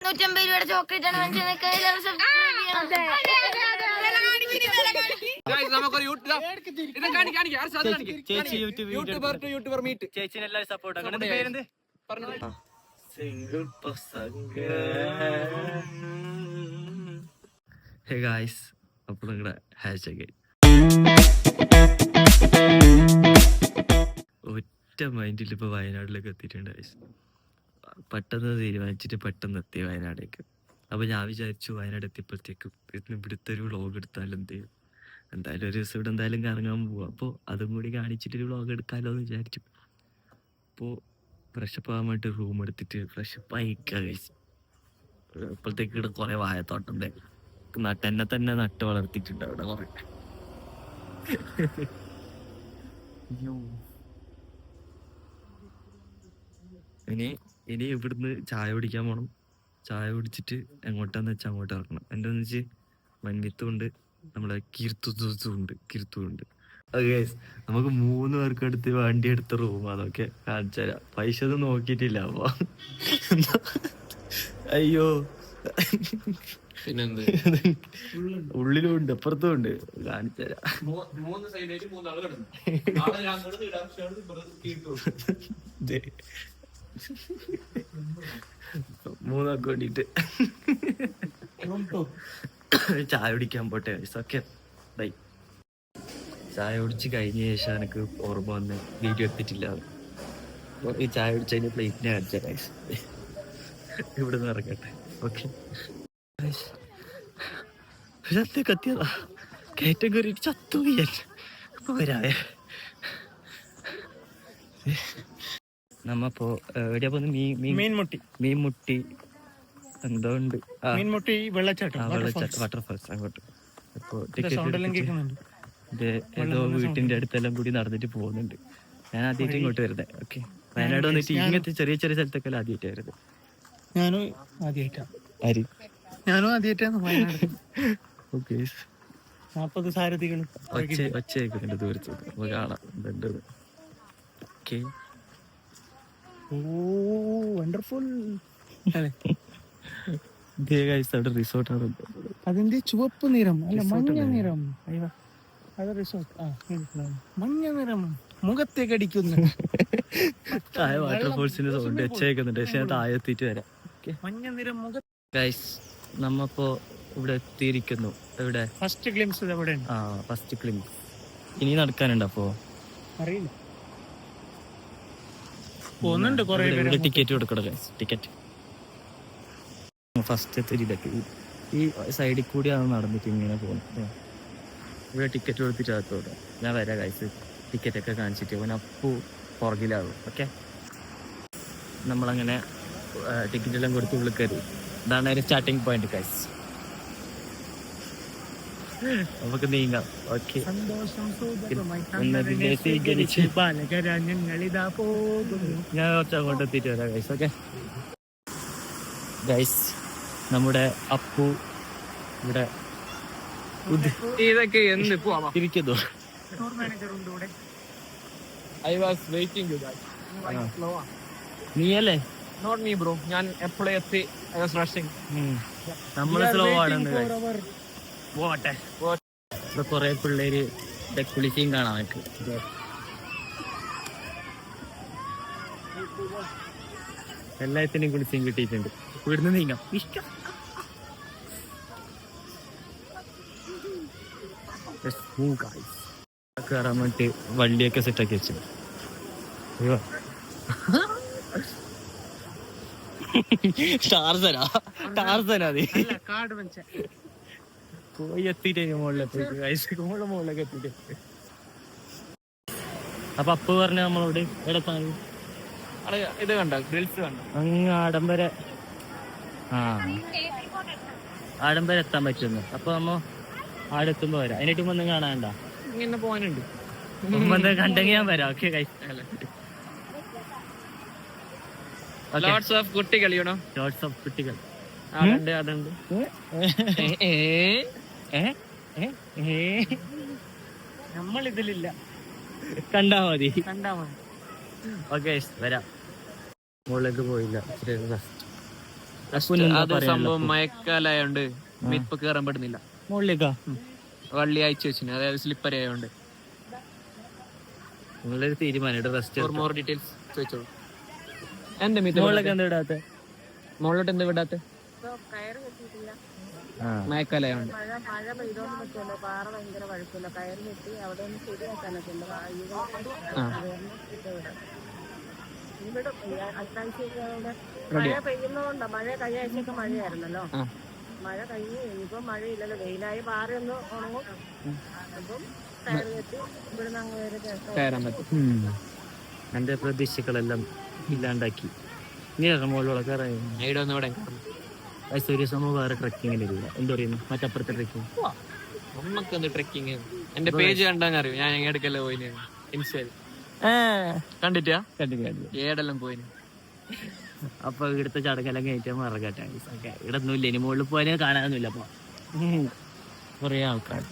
150 രൂപയുടെ ചോക്ലേറ്റ് ആണ് YouTuber meet ചേച്ചിനെ എല്ലാവരും സപ്പോർട്ട് അങ്ങനെ പേരെന്ത് ഹേ ഗായ്സ് അപ്പോൾ നിങ്ങളുടെ #. ഒറ്റ മൈൻഡിൽ ഇപ്പോൾ വയനാട്ടിലേക്ക് എത്തിയിട്ടുണ്ട് ഗായ്സ്. പെട്ടെന്ന് തീരുമാനിച്ചിട്ട് പെട്ടെന്ന് എത്തി വയനാടേക്ക്. അപ്പോൾ ഞാൻ വിചാരിച്ചു വയനാട് എത്തിയപ്പോഴത്തേക്കും ഇവിടുത്തെ ഒരു വ്ളോഗ് എടുത്താലും എന്ത് ചെയ്യും, എന്തായാലും ഒരു ദിവസം ഇവിടെ എന്തായാലും കറങ്ങാൻ പോവാം, അപ്പോൾ അതും കൂടി കാണിച്ചിട്ടൊരു വ്ളോഗ് എടുക്കാമല്ലോ എന്ന് വിചാരിച്ചു. അപ്പോൾ ഫ്രഷപ്പ് ആകാൻ വേണ്ടി റൂം എടുത്തിട്ട് ഫ്രഷപ്പ് ആയിക്കുക കഴിച്ചു. ഇപ്പോഴത്തേക്ക് ഇവിടെ കുറേ വാഴത്തോട്ടം എന്നെ തന്നെ നട്ട് വളർത്തിയിട്ടുണ്ട് അവിടെ കുറേ. ഇനി ഇവിടുന്ന് ചായ കുടിക്കാൻ പോകണം. ചായ കുടിച്ചിട്ട് എങ്ങോട്ടാന്ന് വെച്ചാൽ അങ്ങോട്ട് ഇറങ്ങണം. എൻ്റെ എന്ന് വെച്ച് മൻവിത്തും ഉണ്ട്, നമ്മളെ കിർത്തുണ്ട്. ഓക്കെ, നമുക്ക് 3 പേർക്ക് എടുത്ത് വണ്ടി എടുത്ത റൂം അതൊക്കെ കാണിച്ചു തരാം. പൈസ ഒന്നും നോക്കിയിട്ടില്ല. അപ്പൊ അയ്യോ പിന്നെന്ത് ഉള്ളിലും ഉണ്ട് അപ്പുറത്തും ഉണ്ട്, കാണിച്ചു തരാം. 3 ആൾക്ക് വേണ്ടിട്ട് ചായ കുടിക്കാൻ പോട്ടെ. Okay bye. ചായ കുടിച്ച് കഴിഞ്ഞ ശേഷം എനിക്ക് ഓർമ്മ വന്ന് വീഡിയോ എടുത്തിട്ടില്ല. ഈ ചായ കുടിച്ചതിന് പ്ലേറ്റിനെ കാണിച്ച ഗൈസ്. ഇവിടെ നിന്ന് ഇറങ്ങട്ടെ. ഓക്കെ കത്തിയതാ, കയറ്റം കയറിയിട്ട് ചത്തു പോരാവേ. നമ്മപ്പോ എവിടെയാ പോകുന്നത്? മീൻമുട്ടി എന്തോ ഉണ്ട്, വെള്ളച്ചാട്ടം വാട്ടർഫാൾസ്. അങ്ങോട്ട് ഇപ്പൊ ഏതോ വീട്ടിന്റെ അടുത്തെല്ലാം കൂടി നടന്നിട്ട് പോകുന്നുണ്ട്. ഞാൻ ആദ്യമായിട്ട് ഇങ്ങോട്ട് വരുന്നത്. ഓക്കെ, വയനാട് വന്നിട്ട് ഇങ്ങനത്തെ ചെറിയ ചെറിയ സ്ഥലത്തൊക്കെ ആദ്യമായിട്ട് വരുന്നത്. ഞാനും ആദ്യമായിട്ടാണ് വയനാട്. ഓക്കെ, 40 സാരഥികൾ ഒച്ചയാക്കുന്നുണ്ട് ദൂരത്ത്, നമുക്ക് കാണാം. Okay, wonderful. അവിടെ റിസോർട്ടാണ്. അതിന്റെ ചുവപ്പ് നിറം അല്ല മഞ്ഞ നിറം. അത് റിസോർട്ട്. മഞ്ഞ നിറം മുഖത്തേക്ക് അടിക്കുന്നു. താഴെ വാട്ടർഫോൾസിന്റെ സൗണ്ട് വെച്ചേക്കുന്നുണ്ട്, പക്ഷെ ഞാൻ താഴെ എത്തിയിട്ട് വരാം. മഞ്ഞ നിറം മുഖ. ഗൈസ്, നമ്മപ്പോ ഇവിടെ എത്തിയിരിക്കുന്നു. എവിടെ ഫസ്റ്റ് ഗ്ലിംസ്? ഫസ്റ്റ് ഗ്ലിംസ് ഇനി നടക്കാനുണ്ട്. അപ്പോ അറിയില്ല, ടിക്കറ്റ് കൊടുക്കണല്ലേ? ടിക്കറ്റ് ഫസ്റ്റ് ഇതൊക്കെ ഈ സൈഡിൽ കൂടിയാണ് നടന്നിട്ട് ഇങ്ങനെ പോകുന്നത്. ഇവിടെ ടിക്കറ്റ് കൊടുത്തിട്ട് അകത്തോടെ ഞാൻ വരാം ഗൈസ്. ടിക്കറ്റൊക്കെ കാണിച്ചിട്ട് പിന്നെ അപ്പു പുറകിലാവും. ഓക്കെ, നമ്മളങ്ങനെ ടിക്കറ്റെല്ലാം കൊടുത്ത് ഉള്ളിൽ കയറി. ഇതാണ് ഒരു സ്റ്റാർട്ടിങ് പോയിന്റ് ഗൈസ്. നമുക്ക് നീങ്ങാം. ഓക്കെ, ഞാൻ കുറച്ച് അങ്ങോട്ട് എത്തിയിട്ട് വരാം ഗൈസ്. ഓക്കെ ഗൈസ്, നമ്മുടെ അപ്പു ഇവിടെ ഇതൊക്കെ ഇരിക്കുന്നു. നീയല്ലേ? നോട്ട് മീ ബ്രോ, ഞാൻ എപ്പോഴും എത്തി. നമ്മള് സ്ലോ ആണെന്ന് പോട്ടെ. ഇവിടെ കൊറേ പിള്ളേര് കുളിച്ചും കാണാൻ പറ്റും. എല്ലാത്തിനും കുളിച്ചും കിട്ടിയിട്ടുണ്ട്. ഇവിടുന്ന് നീങ്ങാം. കയറാൻ വേണ്ടി വണ്ടിയൊക്കെ സെറ്റാക്കി വെച്ചു. ടാർസനാ പോയി എത്തിയിട്ട് മുകളിലേക്ക് എത്തിയിട്ട്. അപ്പൊ അപ്പ് പറഞ്ഞ നമ്മളോട് എടത്താൻ ഇത് കണ്ട ഗ്രിൽസ് കണ്ട അങ്ങ് ആഡംബര എത്താൻ പറ്റുന്നു. അപ്പൊ നമ്മ ആടെ എത്തുമ്പോ വരാം. അതിനായിട്ട് ഒന്നും കാണാണ്ട ഇങ്ങനെ പോകാനുണ്ട്. മുമ്പ് കണ്ടെങ്കിൽ ഞാൻ വരാം. ഓക്കെ ഗൈസ്, ലോട്ട്സ് ഓഫ് കുട്ടികൾ അതുണ്ട്. നമ്മളിതിലില്ല, കണ്ടാ മതി. ഓക്കെ വരാം. മുകളിലേക്ക് പോയില്ല. അത് സംഭവം മഴക്കാലായോണ്ട് ഇപ്പൊ കേറാൻ പറ്റുന്നില്ല. മുകളിലേക്കാ വള്ളി അയച്ചു വെച്ചിന്, അതായത് സ്ലിപ്പറി ആയതുകൊണ്ട്. നിങ്ങളൊരു തീരുമാനം റെസ്റ്റ് ഫോർ മോർ ഡീറ്റെയിൽസ് ചോദിച്ചോളൂ. എന്റെ മുകളിലൊക്കെ എന്താ ഇടാത്ത? മുകളിലോട്ട് എന്താ വിടാത്ത? കയറ് കെട്ടിയിട്ടില്ല. മഴക്കാലായോണ്ട്. മഴ പെയ്തോണ്ട് പറ്റുമല്ലോ, പാറ ഭയങ്കര വഴുക്കില്ല. കയറ് കെട്ടി അവിടെ ഒന്ന് ശരിയാക്കാനൊക്കെ ഉണ്ട്. ഇവിടെ അത്താഴ്ചയൊക്കെ അവിടെ മഴ പെയ്യുന്നതുകൊണ്ടാ. മഴ കഴിഞ്ഞ ആഴ്ചയൊക്കെ മഴയായിരുന്നല്ലോ. മഴ കഴിഞ്ഞ് ഇനിയിപ്പം മഴയില്ലല്ലോ, വെയിലായി പാറയൊന്ന് ഉണങ്ങും. അപ്പം കയറ് കെട്ടി ഇവിടുന്ന് അങ്ങ് വരെ കയറാൻ പറ്റും. എന്റെ പ്രതീക്ഷകളെല്ലാം ഇല്ലാണ്ടാക്കി. ഇനി മുകളിലൊക്കെ ഇവിടെ ഒന്ന് ഇവിടെ ഒരു സമയം വേറെ ട്രക്കിങ്ങിനില്ല. എന്താ പറയുന്നു, മറ്റപ്പുറത്തെ ട്രക്കിങ്. നമുക്ക് എന്ത് ട്രക്കിങ്? എന്റെ പേജ് കണ്ടാൻ അറിയും ഞാൻ എങ്ങനെയൊക്കെയല്ലേ പോയിന്. ഇൻസ്റ്റയിൽ കണ്ടിട്ടാ ഏടെല്ലാം പോയിന്. അപ്പൊ ഇവിടുത്തെ ചടങ്ങെല്ലാം കഴിഞ്ഞാൽ മറക്കട്ടെ. ഇവിടെ ഒന്നുമില്ല, ഇനി മുകളിൽ പോയാൽ കാണാനൊന്നുമില്ല. അപ്പൊ കുറേ ആൾക്കാർ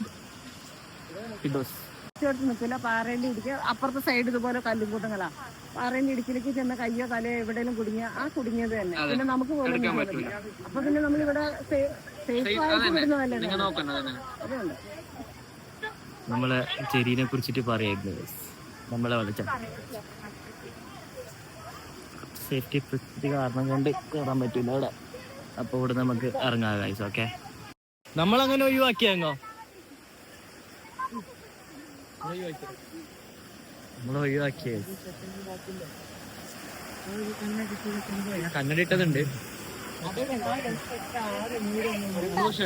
നിൽക്കില്ല. പാറേന്റെ ഇടിക്ക് അപ്പുറത്തെ സൈഡ് ഇതുപോലെ കല്ലുകൂട്ടങ്ങളാ. പാറേന്റെ ഇടുക്കിലേക്ക് ചെന്ന കയ്യോ തലയോ എവിടെയെങ്കിലും കുടുങ്ങിയ ആ കുടുങ്ങിയത് തന്നെ. പിന്നെ നമുക്ക് പോലും അപ്പൊ പിന്നെ നമ്മളിവിടെ അതുകൊണ്ട് നമ്മളെ ചെരീനെ കുറിച്ചിട്ട് പറയായിരുന്നു. നമ്മളെ വിളിച്ച സേഫ്റ്റി പ്രസിദ്ധി കാരണം കൊണ്ട് കയറാൻ പറ്റില്ല അവിടെ. അപ്പൊ ഇവിടെ നമുക്ക് ഇറങ്ങാം ഗൈസ്. ഓക്കെ, നമ്മളങ്ങനെ ഒഴിവാക്കിയങ്ങോ? നമ്മൾ ഒഴിവാക്കിയേ. കണ്ണടിട്ടതുണ്ട്.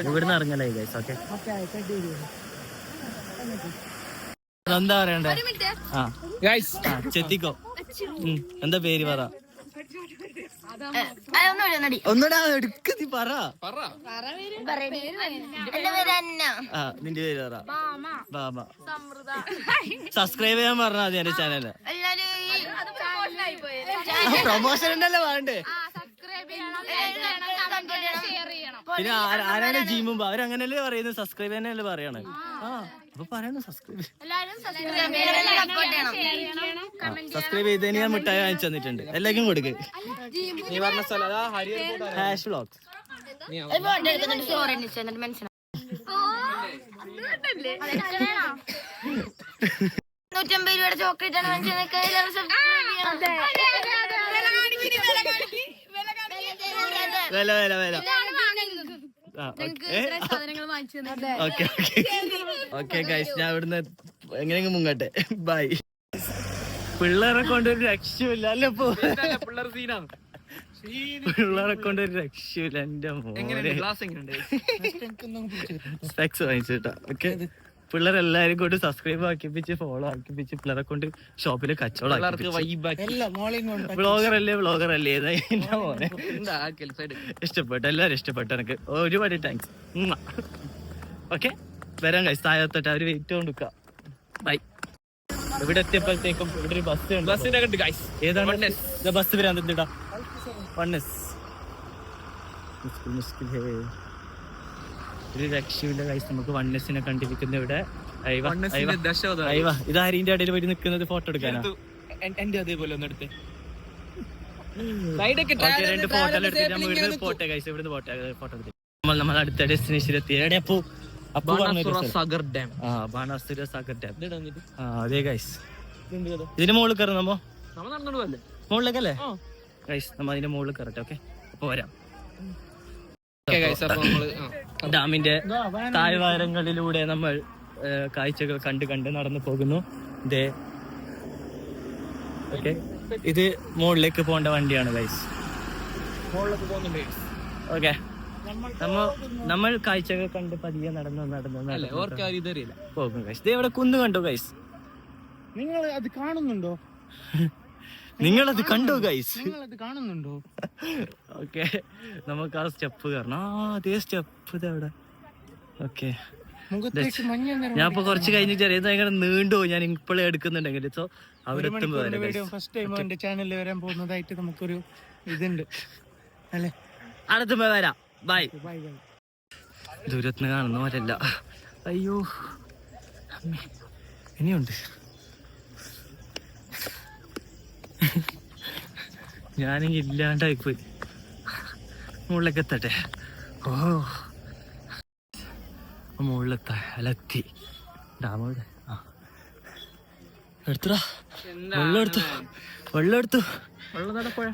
ഇവിടുന്ന് ഇറങ്ങലായി ഗൈസ്. ഓക്കെ, എന്താ പറയണ്ടേ? ചെത്തിക്കോ. എന്താ പേര് പറ. ഒന്നുകൂടെ എടുക്കത്തി പറ. നിന്റെ പേര് പറ. ബാബ. സബ്സ്ക്രൈബ് ചെയ്യാൻ പറഞ്ഞാ മതി എന്റെ ചാനല്. പ്രൊമോഷൻ ഉണ്ടല്ലേ വേണ്ടേ? പിന്നെ ആരാണ് ജീമുമ്പോ അവരങ്ങനല്ലേ പറയുന്നത്, സബ്സ്ക്രൈബ് ചെയ്യാനല്ലേ പറയണേ. അപ്പൊ പറയണം സബ്സ്ക്രൈബ്. സബ്സ്ക്രൈബ് ചെയ്തതിന് ഞാൻ മിഠായി വാങ്ങിച്ചു തന്നിട്ടുണ്ട്. എല്ലാവർക്കും കൊടുക്ക്. Hash vlog. ₹150 ചോക്ലേറ്റ് ആണ് വില വില വില. ഓക്കെ ഗൈസ്, ഞാൻ ഇവിടുന്ന് എങ്ങനെയെങ്കിലും മുങ്ങട്ടെ. ബൈ. പിള്ളേരെ കൊണ്ടൊരു രക്ഷയില്ല അല്ലേ? പിള്ളേരെ കൊണ്ടൊരു രക്ഷയില്ല എന്റെ മോനെ. സ്പെക്സ് വാങ്ങിച്ചിട്ടാ. ഓക്കെ, പിള്ളേരെല്ലാരും കൊണ്ട് സബ്സ്ക്രൈബ് ആക്കിപ്പിച്ച് ഫോളോ ആക്കിപ്പിച്ച് പിള്ളേരെ കൊണ്ട് ഷോപ്പില് കച്ചവടം. വ്ളോഗർ അല്ലേ എന്റെ മോനെ. ഇഷ്ടപ്പെട്ടു, എല്ലാരും ഇഷ്ടപ്പെട്ടു. എനിക്ക് ഒരുപാട് താങ്ക്സ്. ഓക്കെ, വരാൻ കഴിച്ചു. താഴത്തോട്ട് അവര് വെയിറ്റ് കൊണ്ടിരിക്കാം. ബൈ. ഇവിടെ എത്തിയപ്പോഴത്തേക്കും ഇവിടെ ഒരു ബസ് ഉണ്ട്. ഏതാണ് ബസ് വരാൻ തന്നിട്ടാ? ഒരു രക്ഷയില്ല ഗൈസ്. നമുക്ക് വണ്ണസിനെ കണ്ടിരിക്കുന്ന ഇവിടെ. ഇത് ആരിന്റെ ഇടയിൽ പോയി നിൽക്കുന്നത് ഫോട്ടോ എടുക്കാനാ? എന്റെ അതേപോലെ ഒന്ന് എടുത്തേ. രണ്ട് ഫോട്ടോ എടുത്തിട്ട് നമ്മൾ ഇവിടുന്ന് പോട്ടെ ഗൈസ്. ഇവിടുന്ന് പോട്ടെ ഫോട്ടോ എടുത്ത് നമ്മൾ അടുത്ത ഡെസ്റ്റിനേഷൻ എത്തി. എവിടെ അപ്പു? ബാണാസുര സാഗർ ഡാം. ബാണാസുര സാഗർ ഡാം. അതെ ഗൈസ്, ഇതിന്റെ മുകളിൽ കയറും നമ്മ. മുകളിലേക്കല്ലേ ഗൈസ്? നമ്മ അതിന്റെ മുകളിൽ കയറട്ടെ. ഓക്കെ, അപ്പൊ വരാം. ഡാമിന്റെ താഴ്വാരങ്ങളിലൂടെ നമ്മൾ കാഴ്ചകൾ കണ്ട് കണ്ട് നടന്നു പോകുന്നു. ഓക്കെ, ഇത് മുകളിലേക്ക് പോകേണ്ട വണ്ടിയാണ് ഗൈസ്. ഓക്കെ, നമ്മൾ കാഴ്ചകൾ കണ്ട് പതിയെ നടന്നു പോകും ഗൈസ്. ഇത് ഇവിടെ കുന്ന് കണ്ടോ ഗൈസ്? നിങ്ങൾ അത് കാണുന്നുണ്ടോ? നിങ്ങളത് കണ്ടോ ഗൈസ്? കാണുന്നുണ്ടോ? ഓക്കെ, നമുക്ക് ആ സ്റ്റെപ്പ് കയറണം. അതേ സ്റ്റെപ്പ് അവിടെ. ഓക്കെ, ഞാൻ ഇപ്പൊ കുറച്ച് കഴിഞ്ഞ് ചെറിയ ഭയങ്കര നീണ്ടു. ഞാൻ ഇപ്പോഴേ എടുക്കുന്നുണ്ടെങ്കിൽ സോ അവിടെ ഫസ്റ്റ് ടൈം എന്റെ ചാനലിൽ വരാൻ പോകുന്നതായിട്ട് നമുക്കൊരു ഇതുണ്ട് അല്ലേ? അടുത്തുമ്പോ വരാം. ബൈ. Bye bye. ദൂരത്തുനിന്ന് കാണുന്ന പോലെയല്ല. അയ്യോ, ഇനിയുണ്ട്. ഞാനെങ്കിൽ ഇല്ലാണ്ടായിപ്പോയി. മുകളിലേക്ക് എത്തട്ടെ. ഓ മുകളിലെത്ത അലത്തി ഡാമോടെ എടുത്തുടാ. വെള്ളം എടുത്തു, വെള്ളം എടുത്തു. വെള്ളം നടപ്പോഴ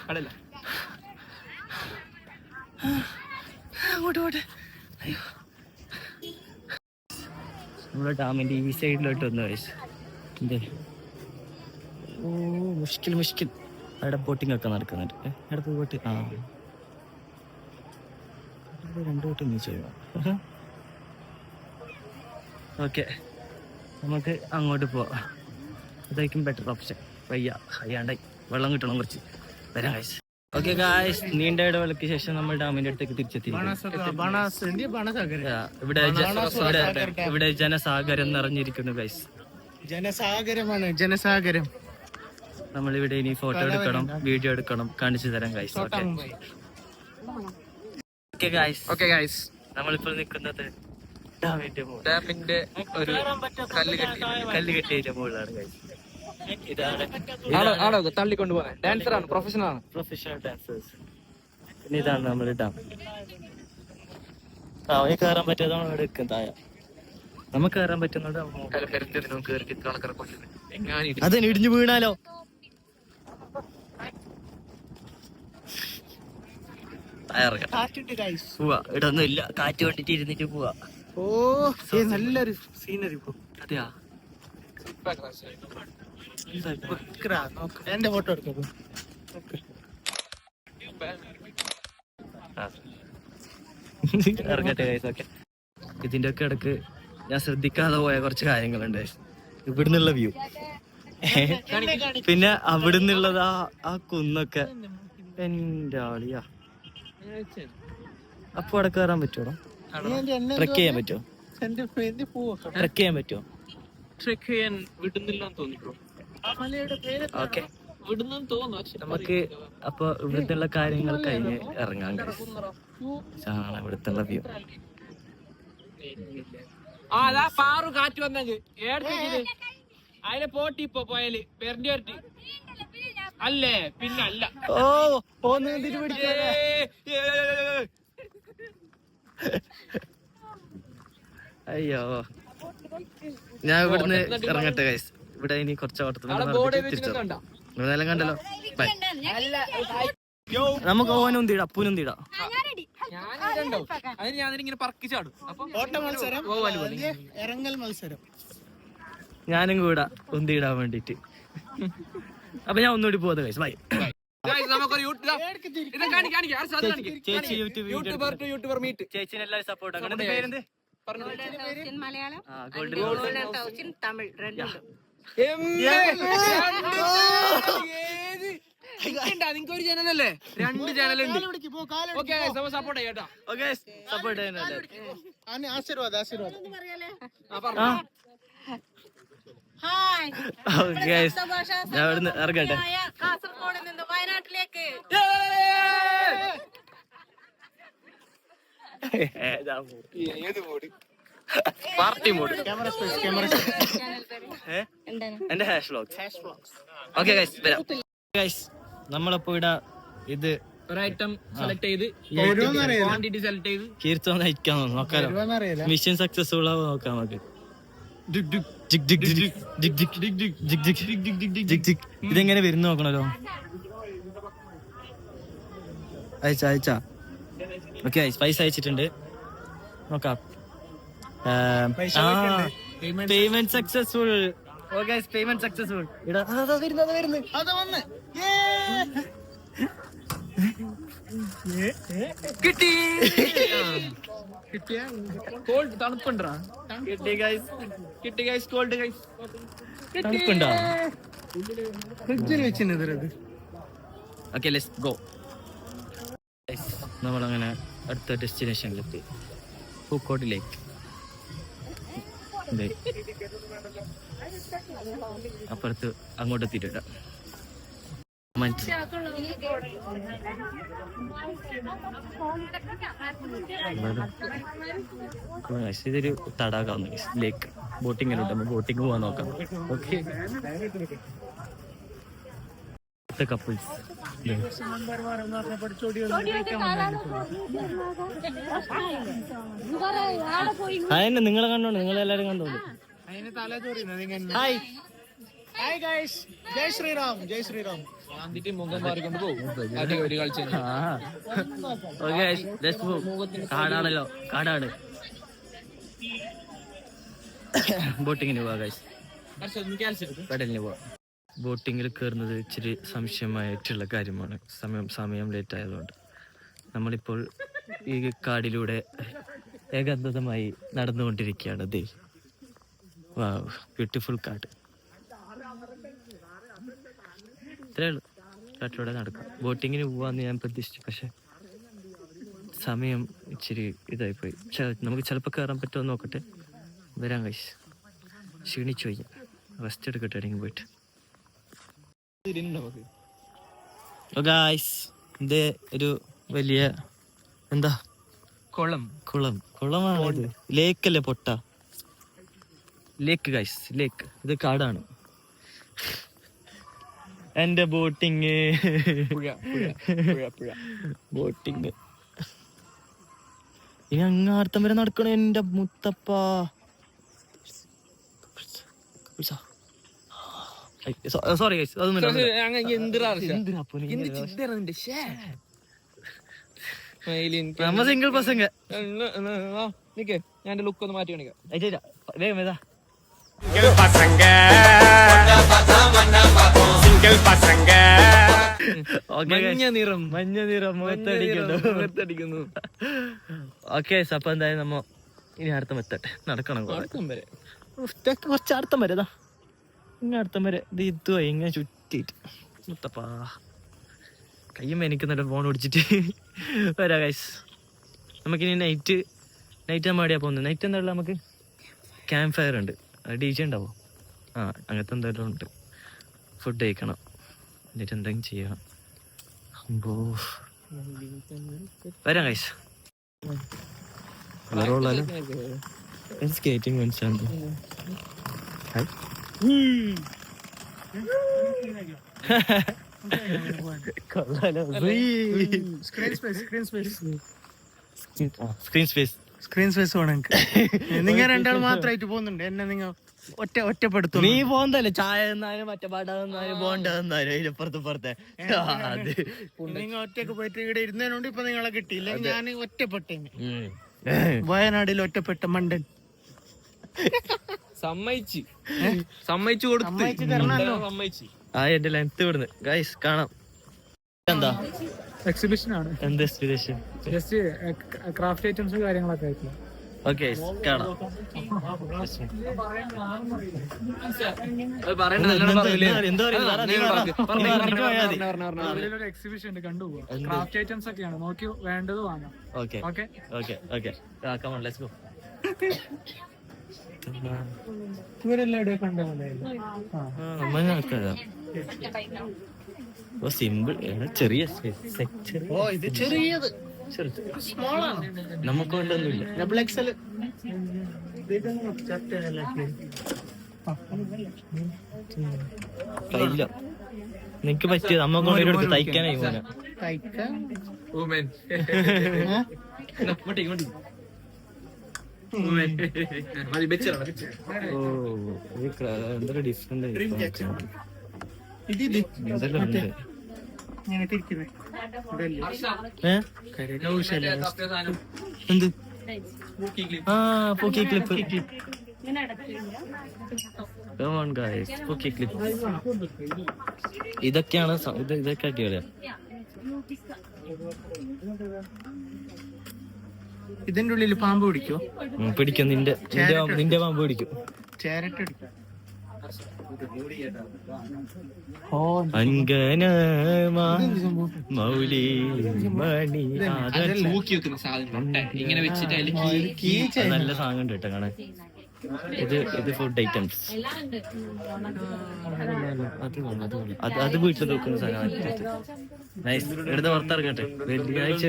കടല അങ്ങോട്ട് പോട്ടെ. അയ്യോ, നമ്മുടെ ഡാമിന്റെ ഈ സൈഡിലോട്ട് വന്നു വയസ്സ്. എന്തേ ഓ മുഷ്കിൽ മുഷ്കിൽ. അവിടെ ബോട്ടിംഗ് ഒക്കെ നടക്കുന്നുണ്ട്. അവിടെ പോയി ബോട്ട്. ആ രണ്ടു ബോട്ട് നീ ചെയ്യുക. ഓക്കെ, നമുക്ക് അങ്ങോട്ട് പോവാം. അതായിരിക്കും ബെറ്റർ ഓപ്ഷൻ. വയ്യാണ്ടായി, വെള്ളം കിട്ടണം കുറച്ച്. വരാം ഗൈസ്. ഓക്കെ ഗൈസ്, നീണ്ട ഇടവേളയ്ക്ക് ശേഷം നമ്മൾ ഡാമിന്റെ അടുത്തേക്ക് തിരിച്ചെത്തി. ഇവിടെ ജനസാഗരം നിറഞ്ഞിരിക്കുന്നു ഗൈസ്. ജനസാഗരമാണ്, ജനസാഗരം. നമ്മളിവിടെ ഇനി ഫോട്ടോ എടുക്കണം, വീഡിയോ എടുക്കണം, കാണിച്ചു തരാം ഗൈസ്. ഓക്കെ ഗൈസ്, നമ്മളിപ്പോൾ നിൽക്കുന്നത് ഡാമിന്റെ ഒരു കല്ല് കെട്ടിയ മുകളിലാണ് ഗൈസ്. ആണോ തള്ളിക്കൊണ്ടു പോകാൻ ഡാൻസർ ആണ്, പ്രൊഫഷണൽ ഡാൻസേഴ്സ്. പിന്നെ ഇതാണ് നമ്മുടെ ഡാം. അവന് കയറാൻ പറ്റാതാണ് ഇവിടെ നിൽക്കും താഴെ. നമുക്ക് കയറാൻ പറ്റുന്നത് അതിന് ഇടിഞ്ഞു വീണാലോ. പോവാ, ഇവിടെ ഒന്നും ഇല്ല. കാറ്റ് കൊണ്ടിട്ട് ഇരുന്നിട്ട് പോവാ. ഓ നല്ലൊരു സീനറി. അതെയാ, എന്റെ ഫോട്ടോ എടുക്കും. ഇറങ്ങട്ടെ ഗൈസ്. ഓക്കെ, ഇതിന്റെ ഒക്കെ ഇടക്ക് ഞാൻ ശ്രദ്ധിക്കാതെ പോയ കുറച്ച് കാര്യങ്ങളുണ്ട്. ഇവിടുന്നുള്ള വ്യൂ, പിന്നെ അവിടുന്നുള്ളത് ആ കുന്നൊക്കെ. എന്റെ ആളിയാ. അപ്പൊ അവിടെ കയറാൻ പറ്റുമോ? ട്രെക്ക് ചെയ്യാൻ പറ്റുമോ? ട്രെക്ക് ചെയ്യാൻ പറ്റുമോ? ട്രെക്ക് ചെയ്യാൻ വിടുന്നില്ലെന്ന് തോന്നിക്കോ. ഓക്കെ, വിടുന്നെന്ന് തോന്നുന്നു. നമുക്ക് അപ്പൊ ഇവിടുത്തെ കാര്യങ്ങൾ കഴിഞ്ഞ് ഇറങ്ങാൻ. ഇതാണ് ഇവിടുത്തെ വ്യൂ. അതാ പാറു കാറ്റ് വന്നെങ്കിൽ അതിലെ പോട്ടി ഇപ്പൊ പോയാല് പെരണ്ടി അല്ലേ, പിന്നല്ല. അയ്യോ, ഞാൻ ഇവിടുന്ന് ഇറങ്ങട്ടെ ഗൈസ്. ഇവിടെ ഇനി കുറച്ച് ഓട്ടത്തിനെല്ലാം കണ്ടല്ലോ. നമുക്ക് ഓനും തീടാ, അപ്പൂനും തീടാ. ഞാനിങ്ങനെ പറക്കിച്ചാടും. ഓട്ട മത്സരം, ഇറങ്ങൽ മത്സരം. ഞാനും കൂടാ ഉന്തിയിടാൻ വേണ്ടിട്ട്. അപ്പൊ ഞാൻ ഒന്നുകൂടി പോകുന്നത് ഗൈസ്. ബൈ. ചേച്ചി യൂട്യൂബർ മീറ്റ്. ചേച്ചിനെ എല്ലാവരും സപ്പോർട്ട് ആക്കണം. പേരെന്ത്? നിങ്ങൾക്ക് ഒരു ചാനലല്ലേ? 2 ചാനലുണ്ട്. സപ്പോർട്ട് ചെയ്യാം. സപ്പോർട്ട് ആശീർവാദം, ആശീർവാദം. ഞാൻ ഇവിടുന്ന് ഇറങ്ങട്ടെ. കാസർഗോഡ് നിന്ന് വയനാട്ടിലേക്ക്. Party mode. എന്റെ ഹാഷ് വ്ലോഗ്. ഓക്കെ ഗൈസ്, വരാം ഗൈസ്. നമ്മളപ്പോ ഇവിടെ ഇത് ഒരു ഐറ്റം സെലക്ട് ചെയ്ത് ക്വാണ്ടിറ്റി സെലക്ട് ചെയ്ത് കീർത്തം നയിക്കാൻ നോക്കാലോ. മിഷൻ സക്സസ്ഫുൾ ആവും നോക്കാം നമുക്ക്. ഇതെങ്ങനെ വരുന്നു നോക്കണല്ലോ. അയച്ചാ. ഓക്കെ, പൈസ അയച്ചിട്ടുണ്ട്. നോക്കാം. Payment successful. Okay, payment successful. കിട്ടി. കോൾഡ് തണുപ്പുണ്ടാ? കിട്ടി ഗൈസ്, കോൾഡ് ഗൈസ്. തണുപ്പുണ്ടോ? ഫ്രിഡ്ജിൽ വെച്ചിരുന്നത്. Okay, let's go. നമ്മളങ്ങനെ അടുത്ത ഡെസ്റ്റിനേഷനിലെത്തി, പൂക്കോട് ലേക്ക്. അപ്പുറത്ത് അങ്ങോട്ട് എത്തിയിട്ടുണ്ട്. ഇതൊരു തടാകാവുന്ന ലേക്ക്. ബോട്ടിങ്ങിലുണ്ട്, ബോട്ടിങ് പോവാൻ നോക്കാം. ഓക്കെ ഇവിടുത്തെ കപ്പിൾസ്. അതന്നെ നിങ്ങളെ കണ്ടോണ്ട്, നിങ്ങളെല്ലാരും കണ്ടോണ്ട്. ഹായ് ഹായ് ഗൈസ്, ജയ് ശ്രീറാം, ജയ് ശ്രീറാം. മുഖം മാറിക്കൊണ്ട് പോകും ഒരു കളിച്ച. കാടാണല്ലോ, കാടാണ്. ബോട്ടിങ്ങിന് പോവാ ഗൈസ്, കടലിന് പോവാ. ബോട്ടിങ്ങിൽ കയറുന്നത് ഇച്ചിരി സംശയമായിട്ടുള്ള കാര്യമാണ്. സമയം ലേറ്റ് ആയതുകൊണ്ട് നമ്മളിപ്പോൾ ഈ കാടിലൂടെ ഏകാന്തമായി നടന്നുകൊണ്ടിരിക്കുകയാണ്. ദേ വാവ്, ബ്യൂട്ടിഫുൾ കാട്. ഇത്രേ ഉള്ളൂ, കാട്ടിലൂടെ നടക്കാം. ബോട്ടിങ്ങിന് പോവാന്ന് ഞാൻ പ്രതീക്ഷിച്ചു, പക്ഷെ സമയം ഇച്ചിരി ഇതായിപ്പോയി. നമുക്ക് ചിലപ്പോൾ കയറാൻ പറ്റുമോ നോക്കട്ടെ. വരാം ഗൈസ്, ക്ഷീണിച്ചു പോയി, റെസ്റ്റ് എടുക്കട്ടെ എവിടെയെങ്കിലും പോയിട്ട്. ഗൈസ്, ഇത് ഒരു വലിയ എന്താ കുളമാണ് ഇത്. ലേക്കല്ലേ, പൊട്ട ലേക്ക് ഗൈസ്, ലേക്ക്. ഇത് കാടാണ്. എന്റെ ബോട്ടിങ് ഇനി അങ്ങാർത്തം വരെ നടക്കണ എന്റെ മുത്തപ്പ. സോറി ഗൈസ്, അതൊന്നും നമ്മ സിംഗിൾ പസംഗ. ഞാൻ ലുക്ക് ഒന്ന് മാറ്റി കാണിക്കാം. വേഗം ഏതാ മഞ്ഞ നിറം മുഖത്തടിക്കുന്നു. ഓക്കെ, അപ്പൊ എന്തായാലും നമ്മ ഇനി അടുത്ത എത്തട്ടെ. നടക്കണം കുറച്ച് അടുത്തം വരെ. ഇങ്ങനെ അടുത്തം വരെ ഇത് ഇതുമായി ഇങ്ങനെ ചുറ്റിട്ട് മുത്തപ്പാ കയ്യും എനിക്കുന്നുണ്ട് ഫോൺ ഓടിച്ചിട്ട്. വരാ ഗൈസ്, നമുക്കിനി നൈറ്റ് നമ്മൾ എവിടെയാ പോകുന്നത്? നൈറ്റ് എന്താ ഉള്ളത്? നമുക്ക് ക്യാമ്പ് ഫയർ ഉണ്ട്, DJ ഉണ്ടാവോ? അങ്ങനത്തെ എന്തെങ്കിലും ഉണ്ട്. ഫുഡ് കഴിക്കണം, എന്നിട്ട് എന്തെങ്കിലും ചെയ്യണം. അമ്പോ വരാം ഗൈസ്. സ്കേറ്റിംഗ് മനസ്സിലാണ്ട്. സ്ക്രീൻ സ്പേസ് വേണം. നിങ്ങൾ രണ്ടാൾ മാത്രമായിട്ട് പോകുന്നുണ്ട്, എന്നെ നിങ്ങൾ ഒറ്റപ്പെടുത്തും. നീ പോകുന്നല്ലേ, ചായ തന്നാലും മറ്റേ പാട്ട തന്നാലും ബോണ്ട തന്നാലും അതിനപ്പുറത്തെ നിങ്ങൾ ഒറ്റക്ക് പോയിട്ട് ഇവിടെ ഇരുന്നതിനോണ്ട് ഇപ്പൊ നിങ്ങളെ കിട്ടിയില്ല. ഞാൻ ഒറ്റപ്പെട്ടേ, വയനാടിൽ ഒറ്റപ്പെട്ട മണ്ടൻ. സമ്മതിച്ചു കൊടുത്തു. എന്റെ ലെങ്ത് വിടുന്നു ഗൈസ്, കാണാം. എന്താ എക്സിബിഷൻ ആണ്? എന്ത് എക്സിബിഷൻ? ജസ്റ്റ് ക്രാഫ്റ്റ് ഐറ്റംസ് കാര്യങ്ങളൊക്കെ ആയിട്ടുള്ള. ഓക്കെ, കാണാം. എക്സിബിഷൻ ഉണ്ട്, കണ്ടുപോകാം. ക്രാഫ്റ്റ് ഐറ്റംസ് ഒക്കെയാണ്, നോക്കി വേണ്ടത് വാങ്ങാം. Okay okay okay, come on, let's go. ഇവരെല്ലാം കണ്ടോ? സിമ്പിൾ, ചെറിയ ഇത് ചെറിയത് നമുക്ക് വേണ്ടൊന്നുമില്ല. കയ്യില്ല, നിനക്ക് പറ്റിയത് അമ്മ കൊണ്ടെടുത്ത് തയ്ക്കാനായി മോനെ. എന്തൊരു ഡിഫറെന്റ് എന്ത്? പൂക്കി ക്ലിപ്പ്. പൂക്കി ക്ലിപ്പ് ഇതൊക്കെയാണ്. ഇതൊക്കെ അടിപൊളിയാ. ഇതിന്റെ ഉള്ളിൽ പാമ്പ് പിടിക്കോ? പിടിക്കും, നിന്റെ പാമ്പ് പിടിക്കും. അങ്കന മൗലി മണി ഇങ്ങനെ വെച്ചിട്ട് നല്ല സാധനം ഉണ്ട് കേട്ടോ കാണാൻ. ഇത് ഫുഡ് ഐറ്റംസ്. അത് വീട്ടിൽ നോക്കുന്ന സാധനം. നൈസ്, എടുത്ത് പുറത്തിറങ്ങട്ടെ. വെള്ളിയാഴ്ച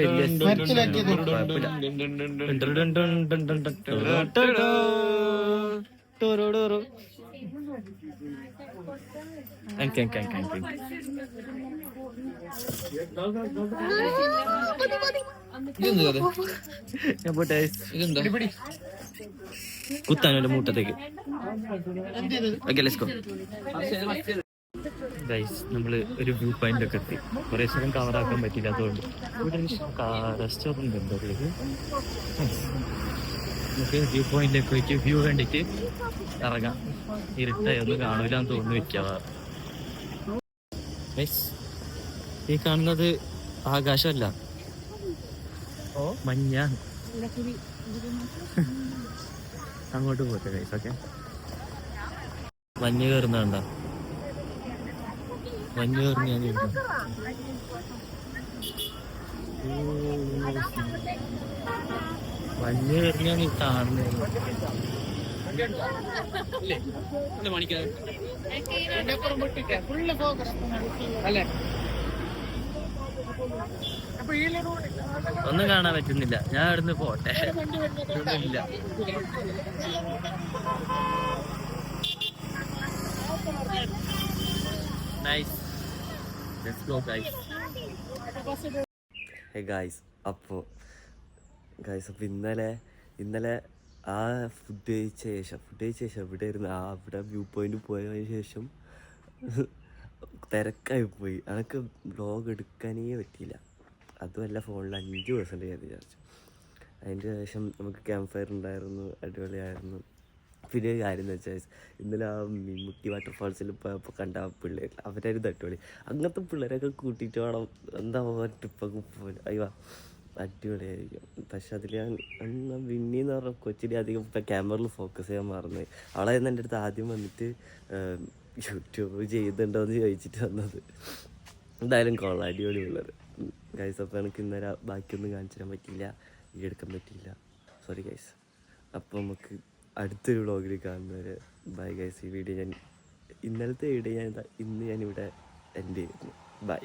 ഇതെന്ത് കഥ? ഞാൻ പോട്ടെ ഇതെന്താ? കുത്താനോ മൂട്ടത്തേക്ക്. Okay let's go guys. നമ്മൾ ഒരു വ്യൂ പോയിന്റൊക്കെ എത്തി. കുറേ സ്ഥലം കവറാക്കാൻ പറ്റില്ല, അതുകൊണ്ട് ഇവിടെ റെസ്റ്റോറൻറ്റ് ഉണ്ടോ ഇത്? നമുക്ക് വ്യൂ പോയിന്റിലേക്ക് പോയിട്ട് വ്യൂ കണ്ടിട്ട് ഇറങ്ങാം. ഇരുട്ടായി ഒന്നും കാണൂലെന്ന് തോന്നുന്നു മിക്കവാറും. ഗൈസ്, ഈ കാണുന്നത് ആകാശമല്ല, മഞ്ഞാണ്. അങ്ങോട്ട് പോട്ടെ ഗൈസ്. ഓക്കെ, മഞ്ഞ് കയറുന്നുണ്ടോ? മഞ്ഞ് കയറി ഞാൻ മഞ്ഞ് കയറി ഞാൻ കാണുന്നത്. ഒന്നും കാണാൻ പറ്റുന്നില്ല. ഞാൻ ഇവിടുന്ന് പോട്ടെ. ഇല്ല, nice. Let's go guys. Hey guys, അപ്പോൾ ഇന്നലെ ആ ഫുഡ് കഴിച്ച ശേഷം ഇവിടെ ഇരുന്ന് അവിടെ വ്യൂ പോയിന്റ് പോയതിന് ശേഷം തിരക്കായി പോയി. എനിക്ക് വ്ളോഗ് എടുക്കാനേ പറ്റിയില്ല. അതുമല്ല, ഫോണിൽ 5% വിചാരിച്ചു. അതിൻ്റെ ശേഷം നമുക്ക് ക്യാമ്പ് ഫയർ ഉണ്ടായിരുന്നു, അടിപൊളിയായിരുന്നു. പിന്നെ ഒരു കാര്യം എന്ന് വെച്ചാൽ, ഇന്നലെ ആ മീൻമുട്ടി വാട്ടർഫാൾസിൽ ഇപ്പോൾ കണ്ട ആ പിള്ളേർ, അവരായിരുന്നു അടിപൊളി. അങ്ങനത്തെ പിള്ളേരൊക്കെ കൂട്ടിയിട്ട് വേണം എന്താ ട്രിപ്പൊക്കെ പോകാൻ. അയ്യോ, അടിപൊളിയായിരിക്കും. പക്ഷെ അതിൽ ഞാൻ വിന്നിന്ന് പറഞ്ഞ കൊച്ചിനെ അധികം ഇപ്പം ക്യാമറയിൽ ഫോക്കസ് ചെയ്യാൻ മറന്നു. അവളായിരുന്നു എൻ്റെ അടുത്ത് ആദ്യം വന്നിട്ട് യൂട്യൂബ് ചെയ്യുന്നുണ്ടോ എന്ന് ചോദിച്ചിട്ട് വന്നത്. എന്തായാലും കൊള്ളാം, അടിപൊളി പിള്ളേർ ഗൈസ്. അപ്പോൾ എനിക്ക് ഇന്നലെ ബാക്കിയൊന്നും കാണിച്ചു തരാൻ പറ്റിയില്ല, വീഡിയോ എടുക്കാൻ പറ്റിയില്ല, സോറി ഗൈസ്. അപ്പോൾ നമുക്ക് അടുത്തൊരു വ്ളോഗിൽ കാണുന്നവരെ ബൈ ഗൈസ്. ഈ വീഡിയോ ഇന്നലത്തെ വീഡിയോ ഇന്ന് ഞാനിവിടെ എൻഡ് ചെയ്യുന്നു. ബൈ.